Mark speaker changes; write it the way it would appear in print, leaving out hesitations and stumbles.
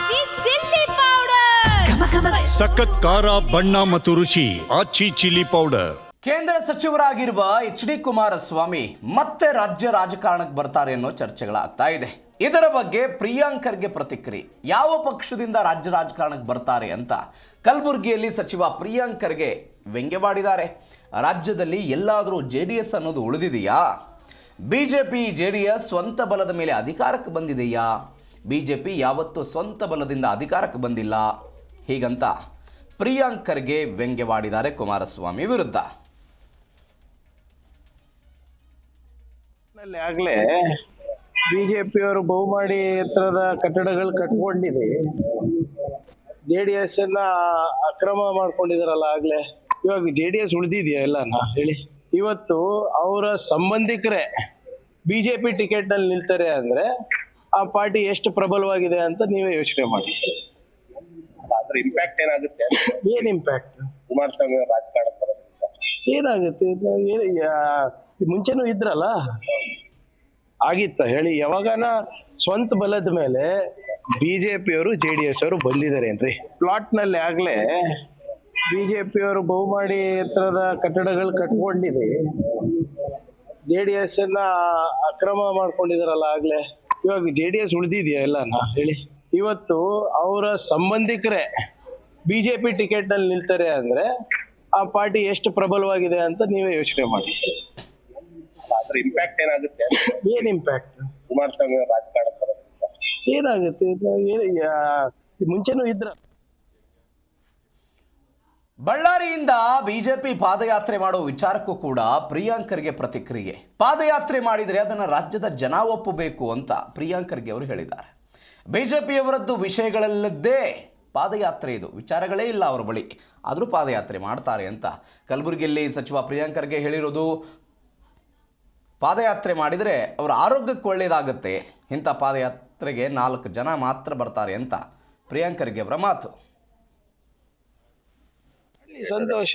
Speaker 1: ಆಚಿ chilli powder
Speaker 2: ಸಖತ್ ಖಾರ ಬಣ್ಣ ಮತ್ತು ರುಚಿ ಆಚಿ ಚಿಲ್ಲಿ ಪೌಡರ್.
Speaker 3: ಕೇಂದ್ರ ಸಚಿವರಾಗಿರುವ ಎಚ್.ಡಿ. ಕುಮಾರಸ್ವಾಮಿ ಮತ್ತೆ ರಾಜ್ಯ ರಾಜಕಾರಣಕ್ಕೆ ಬರ್ತಾರೆ ಅನ್ನೋ ಚರ್ಚೆಗಳಾಗ್ತಾ ಇದೆ. ಇದರ ಬಗ್ಗೆ ಪ್ರಿಯಾಂಕರ್ಗೆ ಪ್ರತಿಕ್ರಿಯೆ. ಯಾವ ಪಕ್ಷದಿಂದ ರಾಜ್ಯ ರಾಜಕಾರಣಕ್ಕೆ ಬರ್ತಾರೆ ಅಂತ ಕಲಬುರಗಿಯಲ್ಲಿ ಸಚಿವ ಪ್ರಿಯಾಂಕರ್ಗೆ ವ್ಯಂಗ್ಯವಾಡಿದ್ದಾರೆ. ರಾಜ್ಯದಲ್ಲಿ ಎಲ್ಲಾದರೂ JDS ಅನ್ನೋದು ಉಳಿದಿದೆಯಾ? ಬಿಜೆಪಿ JDS ಸ್ವಂತ ಬಲದ ಮೇಲೆ ಅಧಿಕಾರಕ್ಕೆ ಬಂದಿದೆಯಾ? ಬಿಜೆಪಿ ಯಾವತ್ತೂ ಸ್ವಂತ ಬಲದಿಂದ ಅಧಿಕಾರಕ್ಕೆ ಬಂದಿಲ್ಲ. ಹೀಗಂತ ಪ್ರಿಯಾಂಕರ್ಗೆ ವ್ಯಂಗ್ಯವಾಡಿದ್ದಾರೆ ಕುಮಾರಸ್ವಾಮಿ ವಿರುದ್ಧ.
Speaker 4: ಆಗ್ಲೇ ಬಿಜೆಪಿಯವರು ಬಹುಮಾಡಿ ಎತ್ತರದ ಕಟ್ಟಡಗಳು ಕಟ್ಕೊಂಡಿದೆ. JDS ಅನ್ನ ಅಕ್ರಮ ಮಾಡ್ಕೊಂಡಿದಾರಲ್ಲ ಆಗ್ಲೇ. ಇವಾಗ JDS ಉಳಿದಿದೆಯಾ ಎಲ್ಲಾನ ಹೇಳಿ? ಇವತ್ತು ಅವರ ಸಂಬಂಧಿಕರೇ ಬಿಜೆಪಿ ಟಿಕೆಟ್ ನಲ್ಲಿ ನಿಲ್ತಾರೆ ಅಂದ್ರೆ ಆ ಪಾರ್ಟಿ ಎಷ್ಟು ಪ್ರಬಲವಾಗಿದೆ ಅಂತ ನೀವೇ ಯೋಚನೆ ಮಾಡಿ.
Speaker 5: ಅದ್ರ ಇಂಪ್ಯಾಕ್ಟ್ ಏನಾಗುತ್ತೆ?
Speaker 4: ಏನ್ ಇಂಪ್ಯಾಕ್ಟ್?
Speaker 5: ಕುಮಾರಸ್ವಾಮಿ ರಾಜಕಾರಣ
Speaker 4: ಏನಾಗುತ್ತೆ? ಮುಂಚೆನೂ ಇದ್ರಲ್ಲ, ಆಗಿತ್ತ ಹೇಳಿ? ಯಾವಾಗನ ಸ್ವಂತ ಬಲದ ಮೇಲೆ ಬಿಜೆಪಿಯವರು JDS ಅವರು ಬಂದಿದಾರೇನ್ರಿ? ಪ್ಲಾಟ್ ನಲ್ಲಿ ಆಗ್ಲೇ ಬಿಜೆಪಿಯವರು ಬಹುಮಾಡಿ ಎತ್ತರದ ಕಟ್ಟಡಗಳು ಕಟ್ಕೊಂಡಿದೆ. JDS ಅನ್ನ ಅಕ್ರಮ ಮಾಡ್ಕೊಂಡಿದಾರಲ್ಲ ಆಗ್ಲೇ. ಇವಾಗ JDS ಉಳಿದಿದೆಯಾ ಎಲ್ಲಾನ ಹೇಳಿ? ಇವತ್ತು ಅವರ ಸಂಬಂಧಿಕರೇ ಬಿಜೆಪಿ ಟಿಕೆಟ್ ನಲ್ಲಿ ನಿಲ್ತಾರೆ ಅಂದ್ರೆ ಆ ಪಾರ್ಟಿ ಎಷ್ಟು ಪ್ರಬಲವಾಗಿದೆ ಅಂತ ನೀವೇ ಯೋಚನೆ ಮಾಡಿ.
Speaker 5: ಅದ್ರ ಇಂಪ್ಯಾಕ್ಟ್ ಏನಾಗುತ್ತೆ?
Speaker 4: ಏನ್ ಇಂಪ್ಯಾಕ್ಟ್?
Speaker 5: ಕುಮಾರಸ್ವಾಮಿ ರಾಜಕಾರಣ
Speaker 4: ಏನಾಗುತ್ತೆ? ಮುಂಚೆನೂ ಇದ್ರ.
Speaker 3: ಬಳ್ಳಾರಿಯಿಂದ ಬಿಜೆಪಿ ಪಾದಯಾತ್ರೆ ಮಾಡೋ ವಿಚಾರಕ್ಕೂ ಕೂಡ ಪ್ರಿಯಾಂಕರ್ಗೆ ಪ್ರತಿಕ್ರಿಯೆ. ಪಾದಯಾತ್ರೆ ಮಾಡಿದರೆ ಅದನ್ನು ರಾಜ್ಯದ ಜನ ಒಪ್ಪಬೇಕು ಅಂತ ಪ್ರಿಯಾಂಕರ್ಗೆ ಅವರು ಹೇಳಿದ್ದಾರೆ. ಬಿಜೆಪಿಯವರದ್ದು ವಿಷಯಗಳಲ್ಲದ್ದೇ ಪಾದಯಾತ್ರೆ, ಇದು ವಿಚಾರಗಳೇ ಇಲ್ಲ ಅವರ ಬಳಿ, ಆದರೂ ಪಾದಯಾತ್ರೆ ಮಾಡ್ತಾರೆ ಅಂತ ಕಲಬುರಗಿಯಲ್ಲಿ ಸಚಿವ ಪ್ರಿಯಾಂಕರ್ಗೆ ಹೇಳಿರೋದು. ಪಾದಯಾತ್ರೆ ಮಾಡಿದರೆ ಅವರ ಆರೋಗ್ಯಕ್ಕೆ ಒಳ್ಳೆಯದಾಗುತ್ತೆ, ಇಂಥ ಪಾದಯಾತ್ರೆಗೆ 4 ಜನ ಮಾತ್ರ ಬರ್ತಾರೆ ಅಂತ ಪ್ರಿಯಾಂಕರ್ಗೆ ಅವರ ಮಾತು.
Speaker 4: ಸಂತೋಷ.